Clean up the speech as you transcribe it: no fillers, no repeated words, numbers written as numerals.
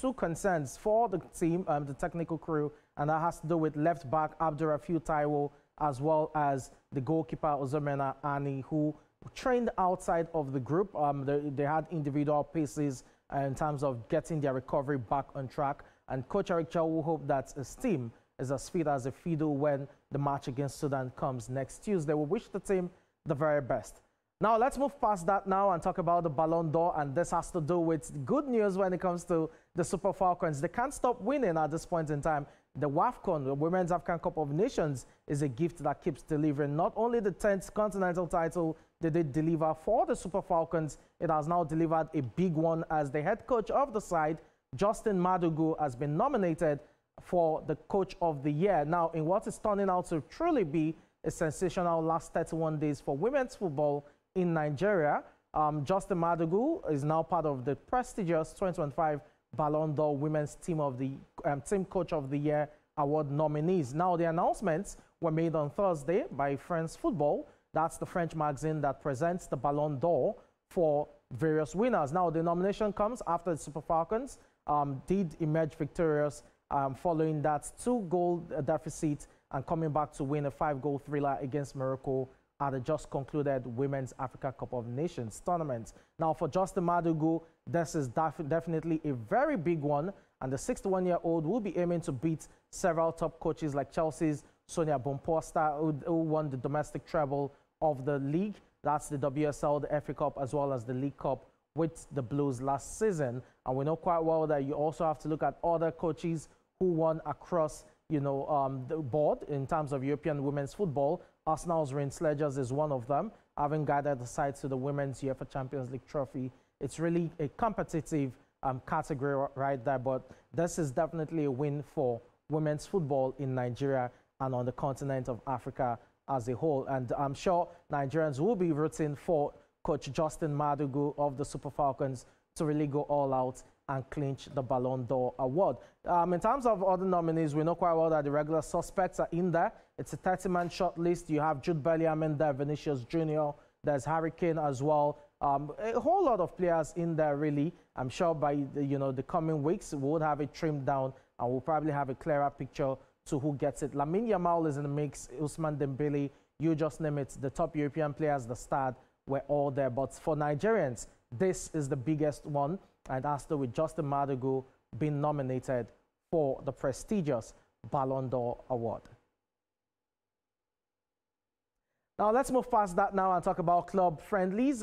two concerns for the team, the technical crew, and that has to do with left back Abdurrafiu Taiwo, as well as the goalkeeper Ozomena Ani, who trained outside of the group. They had individual paces in terms of getting their recovery back on track. And Coach Eric Chow will hope that his team is as fit as a fiddle when the match against Sudan comes next Tuesday. We wish the team the very best. Now, let's move past that now and talk about the Ballon d'Or, and this has to do with good news when it comes to the Super Falcons. They can't stop winning at this point in time. The WAFCON, the Women's African Cup of Nations, is a gift that keeps delivering. Not only the 10th continental title they did deliver for the Super Falcons, it has now delivered a big one as the head coach of the side, Justin Madugu, has been nominated for the Coach of the Year. Now, in what is turning out to truly be a sensational last 31 days for women's football in Nigeria, Justin Madugu is now part of the prestigious 2025 Ballon d'Or Women's Team Coach of the Year Award nominees. Now, the announcements were made on Thursday by France Football. That's the French magazine that presents the Ballon d'Or for various winners. Now, the nomination comes after the Super Falcons did emerge victorious following that 2-goal deficit and coming back to win a 5-goal thriller against Morocco at the just concluded Women's Africa Cup of Nations tournament. Now, for Justin Madugu, this is definitely a very big one, and the 61-year-old will be aiming to beat several top coaches like Chelsea's Sonia Bomposta, who won the domestic treble of the league. That's the WSL, the FA Cup, as well as the League Cup with the Blues last season. And we know quite well that you also have to look at other coaches who won across the board in terms of European women's football. Arsenal's Reine Sledgers is one of them, having guided the side to the Women's UEFA Champions League trophy. It's really a competitive category right there, but this is definitely a win for women's football in Nigeria and on the continent of Africa as a whole. And I'm sure Nigerians will be rooting for Coach Justin Madugu of the Super Falcons to really go all out and clinch the Ballon d'Or award. In terms of other nominees, we know quite well that the regular suspects are in there. It's a 30-man short list. You have Jude Bellingham in there, Vinicius Jr., there's Harry Kane as well. A whole lot of players in there, really. I'm sure by the coming weeks, we would have it trimmed down and we'll probably have a clearer picture to who gets it. Lamine Yamal is in the mix, Ousmane Dembele, you just name it. The top European players, the start, were all there. But for Nigerians, this is the biggest one, and that's with Justin Madugu being nominated for the prestigious Ballon d'Or award. Now, let's move past that now and talk about club friendlies.